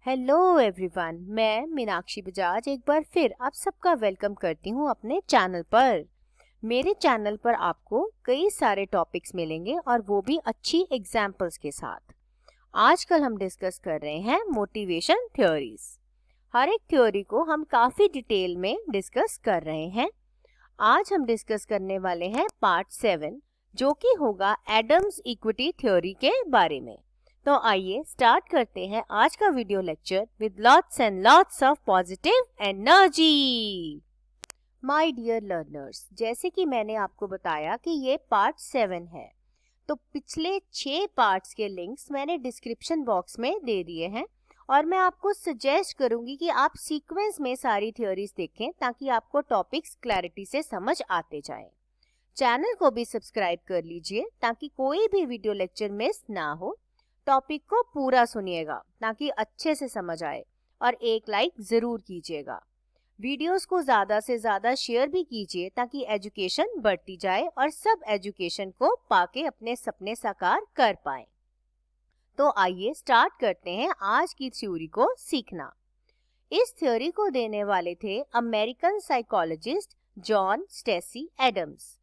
Hello everyone, मैं मीनाक्षी बजाज एक बार फिर आप सबका वेलकम करती हूँ अपने चैनल पर। मेरे चैनल पर आपको कई सारे टॉपिक्स मिलेंगे और वो भी अच्छी एग्जाम्पल्स के साथ। आजकल हम डिस्कस कर रहे हैं मोटिवेशन थ्योरीज। हर एक थ्योरी को हम काफ़ी डिटेल में डिस्कस कर रहे हैं। आज हम डिस्कस करने वाले हैं पार्ट 7, जो कि होगा एडम्स इक्विटी थ्योरी के बारे में। तो आइए स्टार्ट करते हैं आज का video lecture with lots and lots of positive energy. My dear learners, जैसे कि मैंने आपको बताया कि ये पार्ट 7 है, तो पिछले 6 पार्ट्स के लिंक्स मैंने डिस्क्रिप्शन बॉक्स में दे दिए हैं और मैं आपको सजेस्ट करूंगी कि आप सीक्वेंस में सारी थ्योरीज देखें ताकि आपको टॉपिक्स क्लैरिटी से समझ आते जाएं। चैनल को भी सब्सक्राइब कर लीजिए ताकि कोई भी वीडियो लेक्चर मिस ना हो। टॉपिक को पूरा सुनिएगा ताकि अच्छे से समझ आए और एक लाइक जरूर कीजिएगा। वीडियोस को ज़्यादा से ज़्यादा शेयर भी कीजिए ताकि एजुकेशन बढ़ती जाए और सब एजुकेशन को पाके अपने सपने साकार कर पाएं। तो आइए स्टार्ट करते हैं आज की थ्योरी को सीखना। इस थ्योरी को देने वाले थे American psychologist John Stacey Adams.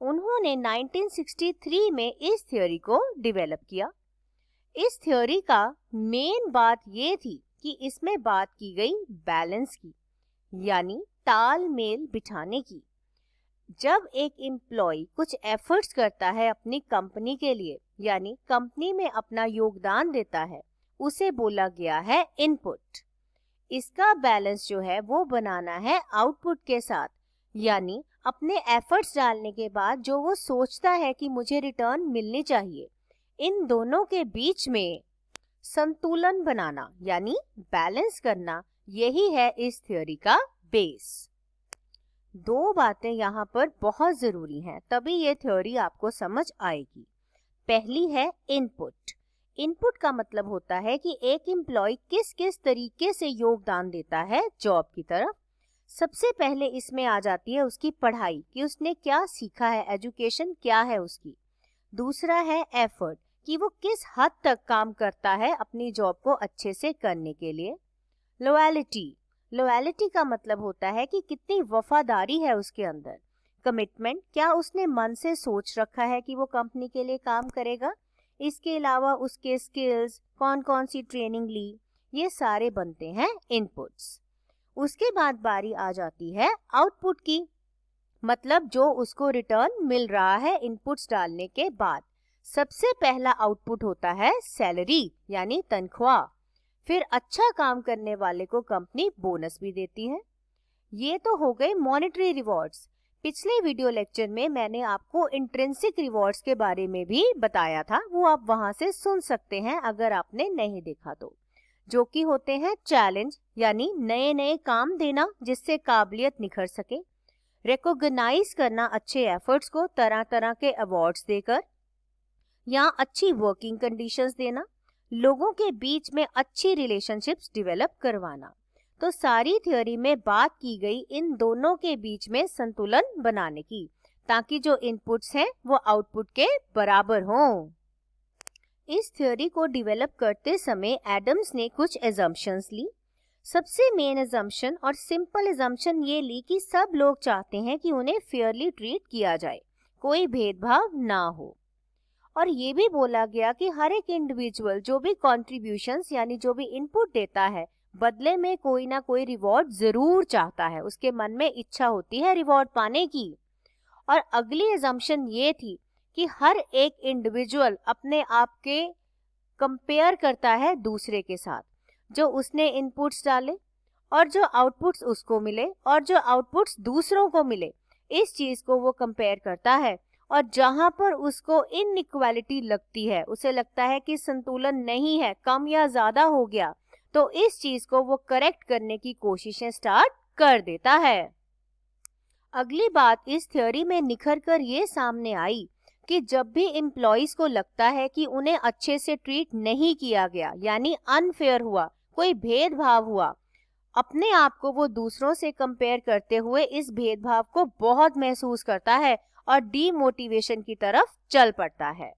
उन्होंने 1963 में इस थ्योरी को डेवलप किया। इस थ्योरी का मेन बात ये थी कि इसमें बात की गई बैलेंस की, यानी तालमेल बिठाने की। जब एक एम्प्लॉय कुछ एफर्ट्स करता है अपनी कंपनी के लिए, यानी कंपनी में अपना योगदान देता है, उसे बोला गया है इनपुट। इसका बैलेंस जो है वो बनाना है आउटपुट के साथ, यानी अपने एफर्ट्स डालने के बाद जो वो सोचता है कि मुझे रिटर्न मिलनी चाहिए, इन दोनों के बीच में संतुलन बनाना यानी बैलेंस करना, यही है इस थ्योरी का बेस। दो बातें यहाँ पर बहुत जरूरी हैं, तभी ये थ्योरी आपको समझ आएगी। पहली है इनपुट। इनपुट का मतलब होता है कि एक एम्प्लॉय किस किस तरीके से योगदान देता है जॉब की तरफ। सबसे पहले इसमें आ जाती है उसकी पढ़ाई, कि उसने क्या सीखा है, एजुकेशन क्या है उसकी। दूसरा है एफर्ट, कि वो किस हद तक काम करता है अपनी जॉब को अच्छे से करने के लिए। लॉयल्टी, लॉयल्टी का मतलब होता है कि कितनी वफादारी है उसके अंदर। कमिटमेंट, क्या उसने मन से सोच रखा है कि वो कंपनी के लिए काम करेगा। इसके अलावा उसके स्किल्स, कौन कौन सी ट्रेनिंग ली, ये सारे बनते हैं इनपुट्स। उसके बाद बारी आ जाती है आउटपुट की, मतलब जो उसको रिटर्न मिल रहा है इनपुट्स डालने के बाद। सबसे पहला आउटपुट होता है सैलरी यानी तनख्वाह। फिर अच्छा काम करने वाले को कंपनी बोनस भी देती है। ये तो हो गए मॉनेटरी रिवॉर्ड्स। पिछले वीडियो लेक्चर में मैंने आपको इंट्रिंसिक रिवॉर्ड्स के बारे में भी बताया था, वो आप वहां से सुन सकते हैं अगर आपने नहीं देखा तो। जो कि होते हैं चैलेंज, यानी नए नए काम देना जिससे काबिलियत निखर सके। रिकॉग्नाइज करना अच्छे एफर्ट्स को तरह तरह के अवार्ड्स देकर, या अच्छी वर्किंग कंडीशंस देना, लोगों के बीच में अच्छी रिलेशनशिप्स डेवलप करवाना। तो सारी थ्योरी में बात की गई इन दोनों के बीच में संतुलन बनाने की, ताकि जो इनपुट्स हैं वो आउटपुट के बराबर हों। इस थ्योरी को डेवलप करते समय एडम्स ने कुछ एजम्पशंस ली। सबसे मेन एजम्पशन और सिंपल एजम्पशन ये ली कि सब लोग चाहते हैं कि उन्हें फेयरली ट्रीट किया जाए, कोई भेदभाव ना हो। और ये भी बोला गया कि हर एक इंडिविजुअल जो भी कॉन्ट्रीब्यूशंस यानी जो भी इनपुट देता है, बदले में कोई ना कोई रिवॉर्ड जरूर चाहता है, उसके मन में इच्छा होती है रिवॉर्ड पाने की। और अगली एजम्पशन ये थी कि हर एक इंडिविजुअल अपने आप के कंपेयर करता है दूसरे के साथ, जो उसने इनपुट्स डाले और जो आउटपुट्स उसको मिले और जो आउटपुट्स दूसरों को मिले, इस चीज को वो कंपेयर करता है। और जहां पर उसको इनइक्वालिटी लगती है, उसे लगता है कि संतुलन नहीं है, कम या ज्यादा हो गया, तो इस चीज को वो करेक्ट करने की कोशिशें स्टार्ट कर देता है। अगली बात इस थ्योरी में निखर कर ये सामने आई कि जब भी एम्प्लॉइज को लगता है कि उन्हें अच्छे से ट्रीट नहीं किया गया, यानी अनफेयर हुआ, कोई भेदभाव हुआ, अपने आप को वो दूसरों से कंपेयर करते हुए इस भेदभाव को बहुत महसूस करता है और डीमोटिवेशन की तरफ चल पड़ता है।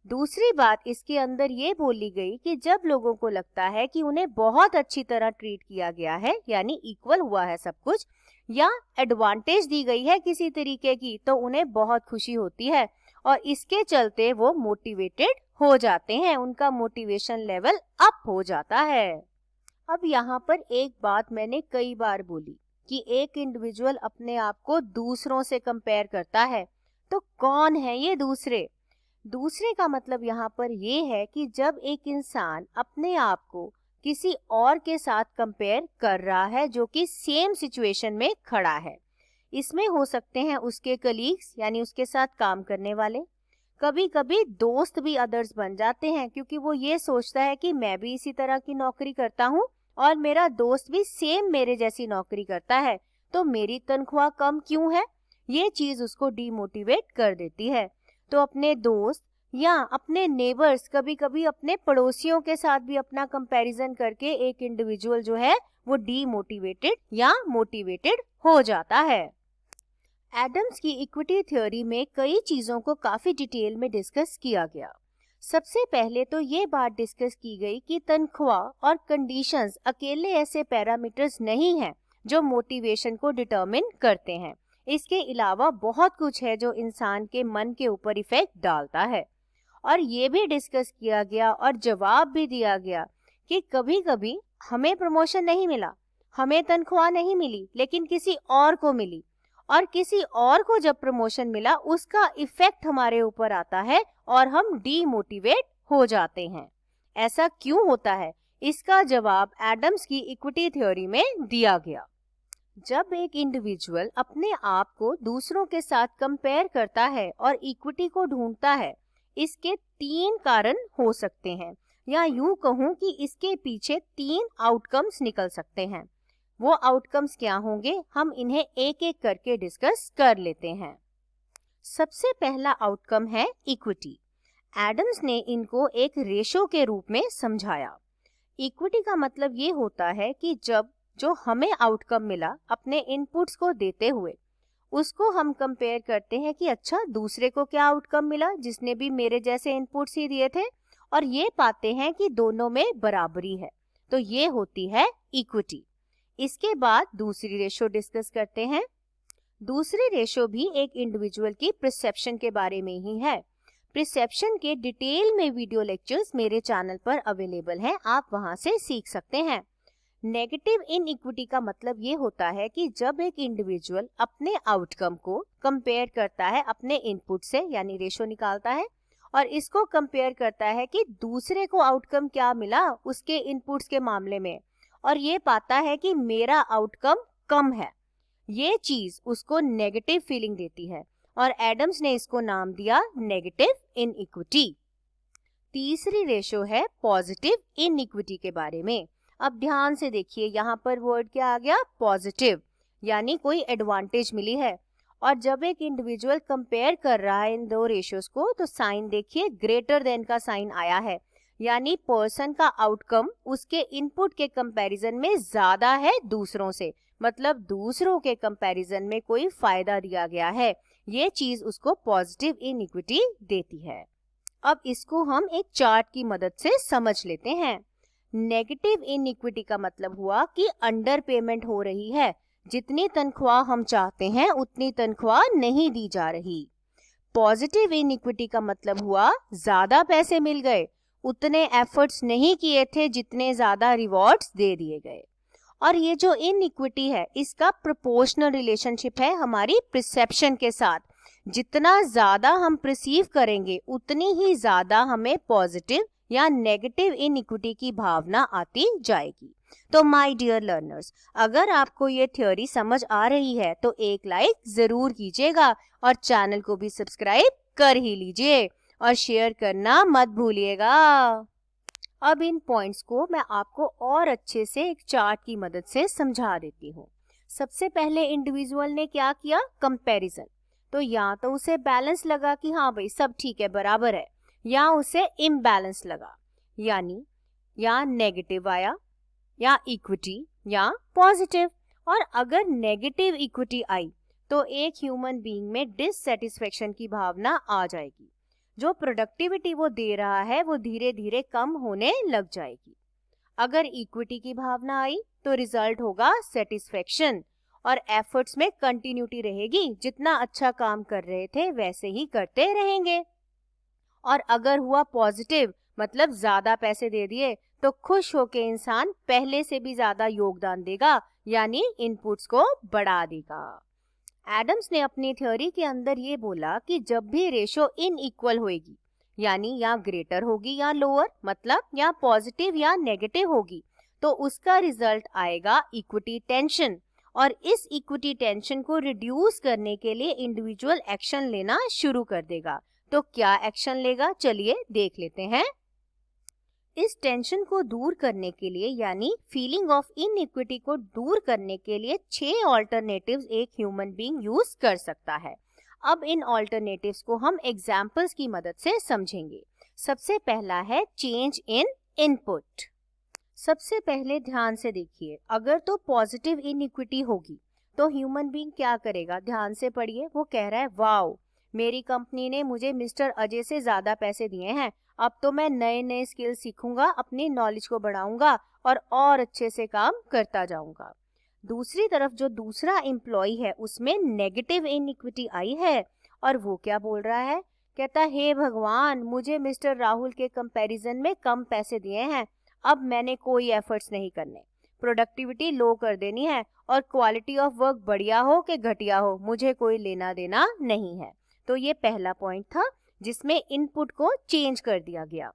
दूसरी बात इसके अंदर ये बोली गई कि जब लोगों को लगता है कि उन्हें बहुत अच्छी तरह ट्रीट किया गया है, यानी इक्वल हुआ है सब कुछ, या एडवांटेज दी गई है किसी तरीके की, तो उन्हें बहुत खुशी होती है और इसके चलते वो मोटिवेटेड हो जाते हैं, उनका मोटिवेशन लेवल अप हो जाता है। अब यहाँ पर एक बात मैंने कई बार बोली कि एक इंडिविजुअल अपने आप को दूसरों से कंपेयर करता है, तो कौन है ये दूसरे? दूसरे का मतलब यहाँ पर ये है कि जब एक इंसान अपने आप को किसी और के साथ कंपेयर कर रहा है जो कि सेम सिचुएशन में खड़ा है। इसमें हो सकते हैं उसके कलीग्स, यानी उसके साथ काम करने वाले, कभी कभी दोस्त भी अदर्स बन जाते हैं, क्योंकि वो ये सोचता है कि मैं भी इसी तरह की नौकरी करता हूँ और मेरा दोस्त भी सेम मेरे जैसी नौकरी करता है, तो मेरी तनख्वाह कम क्यों है? ये चीज उसको डीमोटिवेट कर देती है। तो अपने दोस्त या अपने नेबर्स, कभी कभी अपने पड़ोसियों के साथ भी अपना कंपैरिजन करके एक इंडिविजुअल जो है वो डीमोटिवेटेड या मोटिवेटेड हो जाता है। एडम्स की इक्विटी थ्योरी में कई चीजों को काफी डिटेल में डिस्कस किया गया। सबसे पहले तो ये बात डिस्कस की गई कि तनख्वाह और कंडीशंस अकेले ऐसे पैरामीटर्स नहीं हैं जो मोटिवेशन को डिटरमिन करते हैं। इसके अलावा बहुत कुछ है जो इंसान के मन के ऊपर इफेक्ट डालता है। और ये भी डिस्कस किया गया और जवाब भी दिया गया कि कभी कभी हमें प्रमोशन नहीं मिला, हमें तनख्वाह नहीं मिली, लेकिन किसी और को मिली, और किसी और को जब प्रमोशन मिला उसका इफेक्ट हमारे ऊपर आता है और हम डीमोटिवेट हो जाते हैं। ऐसा क्यों होता है? इसका जवाब एडम्स की इक्विटी थ्योरी में दिया गया। जब एक इंडिविजुअल अपने आप को दूसरों के साथ कंपेयर करता है और इक्विटी को ढूंढता है, इसके 3 कारण हो सकते हैं, या यूं कहूं कि इसके पीछे 3 आउटकम्स निकल सकते हैं। वो आउटकम्स क्या होंगे, हम इन्हें एक एक करके डिस्कस कर लेते हैं। सबसे पहला आउटकम है इक्विटी। एडम्स ने इनको एक रेशो के रूप में समझाया। इक्विटी का मतलब ये होता है कि जब जो हमें आउटकम मिला अपने इनपुट्स को देते हुए, उसको हम कंपेयर करते हैं कि अच्छा दूसरे को क्या आउटकम मिला जिसने भी मेरे जैसे इनपुट्स ही दिए थे, और ये पाते हैं कि दोनों में बराबरी है, तो ये होती है इक्विटी। इसके बाद दूसरी रेशो डिस्कस करते हैं। दूसरी रेशो भी एक इंडिविजुअल की परसेप्शन के बारे में ही है। परसेप्शन के डिटेल में वीडियो लेक्चर्स मेरे चैनल पर अवेलेबल हैं, आप वहां से सीख सकते हैं। नेगेटिव इनइक्विटी का मतलब ये होता है कि जब एक इंडिविजुअल अपने आउटकम को कंपेयर करता है अपने इनपुट से, यानी रेशो निकालता है, और इसको कंपेयर करता है कि दूसरे को आउटकम क्या मिला उसके इनपुट्स के मामले में, और ये पाता है कि मेरा आउटकम कम है, ये चीज उसको नेगेटिव फीलिंग देती है, और एडम्स ने इसको नाम दिया नेगेटिव इनइक्विटी। तीसरी रेशो है पॉजिटिव इनइक्विटी के बारे में। अब ध्यान से देखिए, यहाँ पर वर्ड क्या आ गया, पॉजिटिव, यानी कोई एडवांटेज मिली है। और जब एक इंडिविजुअल कंपेयर कर रहा है इन दो रेशियोज को, तो साइन देखिए ग्रेटर देन का साइन आया है, यानी पर्सन का आउटकम उसके इनपुट के कंपैरिजन में ज्यादा है दूसरों से, मतलब दूसरों के कंपैरिजन में कोई फायदा दिया गया है, ये चीज उसको पॉजिटिव इनइक्विटी देती है। अब इसको हम एक चार्ट की मदद से समझ लेते हैं। नेगेटिव इनइक्विटी का मतलब हुआ कि अंडर पेमेंट हो रही है, जितनी तनख्वाह हम चाहते हैं उतनी तनख्वाह नहीं दी जा रही। पॉजिटिव इनइक्विटी का मतलब हुआ ज्यादा पैसे मिल गए, उतने एफर्ट्स नहीं किए थे जितने ज्यादा रिवॉर्ड्स दे दिए गए। और ये जो इनइक्विटी है इसका प्रोपोर्शनल रिलेशनशिप है हमारी परसेप्शन के साथ। जितना ज्यादा हम परसीव करेंगे उतनी ही ज्यादा हमें पॉजिटिव या नेगेटिव इनइक्विटी की भावना आती जाएगी। तो माय डियर लर्नर्स, अगर आपको ये थ्योरी समझ आ रही है तो एक लाइक जरूर कीजिएगा और चैनल को भी सब्सक्राइब कर ही लीजिए और शेयर करना मत भूलिएगा। अब इन पॉइंट्स को मैं आपको और अच्छे से एक चार्ट की मदद से समझा देती हूँ। सबसे पहले इंडिविजुअल ने क्या किया, कंपैरिजन। तो या तो उसे बैलेंस लगा कि हाँ भाई सब ठीक है, बराबर है, या उसे इम्बैलेंस लगा, यानी या नेगेटिव आया या इक्विटी या पॉजिटिव। और अगर नेगेटिव इक्विटी आई तो एक ह्यूमन बीइंग में डिससेटिस्फेक्शन की भावना आ जाएगी। जो प्रोडक्टिविटी वो दे रहा है वो धीरे धीरे कम होने लग जाएगी। अगर इक्विटी की भावना आई तो रिजल्ट होगा सेटिस्फेक्शन और एफर्ट्स में कंटिन्यूटी रहेगी, जितना अच्छा काम कर रहे थे वैसे ही करते रहेंगे। और अगर हुआ पॉजिटिव मतलब ज्यादा पैसे दे दिए तो खुश होके इंसान पहले से भी ज्यादा योगदान देगा, यानी इनपुट्स को बढ़ा देगा। एडम्स ने अपनी थ्योरी के अंदर ये बोला कि जब भी रेशो इनइक्वल होगी, यानी या ग्रेटर होगी या लोअर, मतलब या पॉजिटिव या नेगेटिव होगी, तो उसका रिजल्ट आएगा इक्विटी टेंशन। और इस इक्विटी टेंशन को रिड्यूस करने के लिए इंडिविजुअल एक्शन लेना शुरू कर देगा। तो क्या एक्शन लेगा, चलिए देख लेते हैं। इस टेंशन को दूर करने के लिए, यानी फीलिंग ऑफ इनइक्विटी को दूर करने के लिए 6 ऑल्टरनेटिव्स एक ह्यूमन बीइंग यूज कर सकता है। अब इन ऑल्टरनेटिव्स को हम एग्जाम्पल्स की मदद से समझेंगे। सबसे पहला है चेंज इन इनपुट। सबसे पहले ध्यान से देखिए, अगर तो पॉजिटिव इनइक्विटी होगी तो ह्यूमन बीइंग क्या करेगा, ध्यान से पढ़िए। वो कह रहा है वाओ, मेरी कंपनी ने मुझे मिस्टर अजय से ज्यादा पैसे दिए हैं, अब तो मैं नए नए स्किल सीखूंगा, अपनी नॉलेज को बढ़ाऊंगा और अच्छे से काम करता जाऊंगा। दूसरी तरफ जो दूसरा एम्प्लॉय है उसमें नेगेटिव इनइक्विटी आई है और वो क्या बोल रहा है, कहता है हे भगवान, मुझे मिस्टर राहुल के कंपैरिजन में कम पैसे दिए हैं, अब मैंने कोई एफर्ट्स नहीं करने, प्रोडक्टिविटी लो कर देनी है और क्वालिटी ऑफ वर्क बढ़िया हो कि घटिया हो मुझे कोई लेना देना नहीं है। तो ये पहला पॉइंट था जिसमें इनपुट को चेंज कर दिया गया।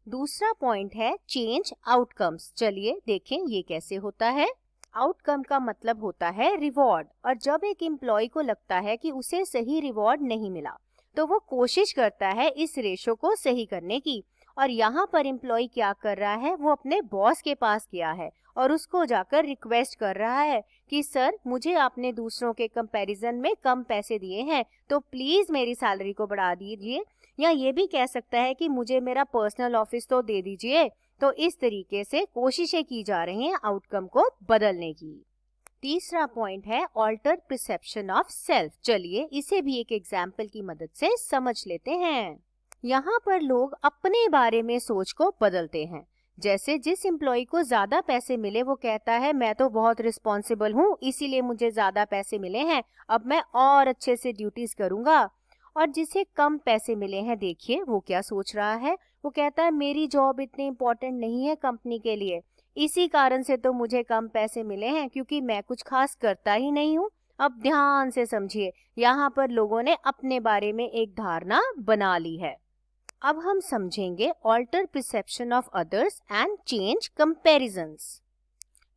दूसरा पॉइंट है चेंज आउटकम्स। चलिए देखें ये कैसे होता है। आउटकम का मतलब होता है रिवॉर्ड, और जब एक एम्प्लॉय को लगता है कि उसे सही रिवॉर्ड नहीं मिला तो वो कोशिश करता है इस रेशो को सही करने की। और यहाँ पर एम्प्लॉय क्या कर रहा है, वो अपने बॉस के पास गया है और उसको जाकर रिक्वेस्ट कर रहा है कि सर, मुझे आपने दूसरों के कंपैरिजन में कम पैसे दिए हैं तो प्लीज मेरी सैलरी को बढ़ा दीजिए, या ये भी कह सकता है कि मुझे मेरा पर्सनल ऑफिस तो दे दीजिए। तो इस तरीके से कोशिशें की जा रही हैं आउटकम को बदलने की। तीसरा पॉइंट है ऑल्टर परसेप्शन ऑफ सेल्फ। चलिए इसे भी एक एग्जाम्पल की मदद से समझ लेते हैं। यहाँ पर लोग अपने बारे में सोच को बदलते हैं। जैसे जिस एम्प्लॉय को ज्यादा पैसे मिले वो कहता है मैं तो बहुत रिस्पॉन्सिबल हूँ, इसीलिए मुझे ज्यादा पैसे मिले हैं, अब मैं और अच्छे से ड्यूटीज करूंगा। और जिसे कम पैसे मिले हैं, देखिए वो क्या सोच रहा है, वो कहता है मेरी जॉब इतनी इम्पोर्टेंट नहीं है कंपनी के लिए, इसी कारण से तो मुझे कम पैसे मिले हैं क्योंकि मैं कुछ खास करता ही नहीं हूँ। अब ध्यान से समझिए, यहाँ पर लोगों ने अपने बारे में एक धारणा बना ली है। अब हम समझेंगे alter perception of others and change comparisons.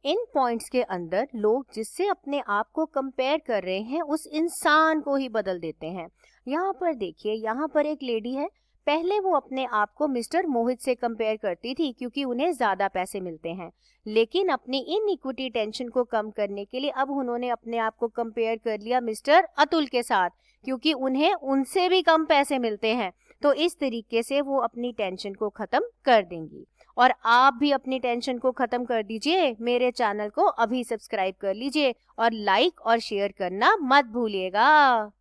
इन पॉइंट्स के अंदर लोग जिससे अपने आप को कंपेयर कर रहे हैं उस इंसान को ही बदल देते हैं। यहाँ पर देखिए, यहाँ पर एक लेडी है, पहले वो अपने आप को मिस्टर मोहित से कंपेयर करती थी क्योंकि उन्हें ज्यादा पैसे मिलते हैं, लेकिन अपनी इनइक्विटी टेंशन को कम करने के लिए अब उन्होंने अपने आप को कंपेयर कर लिया मिस्टर अतुल के साथ क्योंकि उन्हें उनसे भी कम पैसे मिलते हैं। तो इस तरीके से वो अपनी टेंशन को खत्म कर देंगी। और आप भी अपनी टेंशन को खत्म कर दीजिए, मेरे चैनल को अभी सब्सक्राइब कर लीजिए और लाइक और शेयर करना मत भूलिएगा।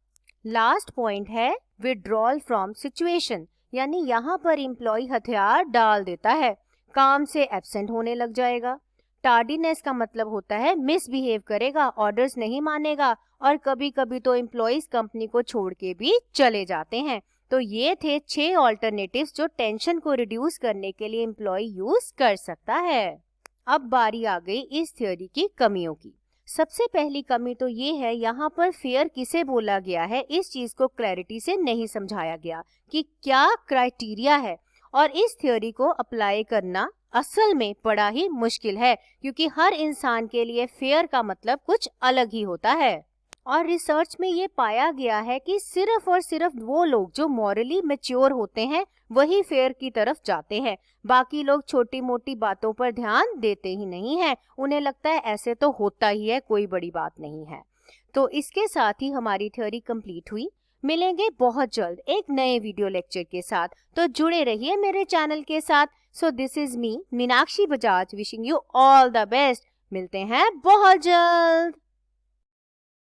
लास्ट पॉइंट है विड्रॉल फ्रॉम सिचुएशन, यानी यहाँ पर एम्प्लॉय हथियार डाल देता है, काम से एब्सेंट होने लग जाएगा। टार्डीनेस का मतलब होता है मिसबिहेव करेगा, ऑर्डर्स नहीं मानेगा और कभी कभी तो एम्प्लॉयज कंपनी को छोड़ के भी चले जाते हैं। तो ये थे 6 ऑल्टरनेटिव्स जो टेंशन को रिड्यूस करने के लिए एम्प्लॉय यूज कर सकता है। अब बारी आ गई इस थ्योरी की कमियों की। सबसे पहली कमी तो ये है, यहाँ पर फेयर किसे बोला गया है इस चीज को क्लैरिटी से नहीं समझाया गया कि क्या क्राइटेरिया है, और इस थ्योरी को अप्लाई करना असल में बड़ा ही मुश्किल है क्योंकि हर इंसान के लिए फेयर का मतलब कुछ अलग ही होता है। और रिसर्च में ये पाया गया है कि सिर्फ और सिर्फ वो लोग जो मॉरली मैच्योर होते हैं वही फेयर की तरफ जाते हैं, बाकी लोग छोटी मोटी बातों पर ध्यान देते ही नहीं हैं, उन्हें लगता है ऐसे तो होता ही है, कोई बड़ी बात नहीं है। तो इसके साथ ही हमारी थ्योरी कंप्लीट हुई। मिलेंगे बहुत जल्द एक नए वीडियो लेक्चर के साथ, तो जुड़े रहिए मेरे चैनल के साथ। So this is me Meenakshi Bajaj wishing you all the best. मिलते हैं बहुत जल्द।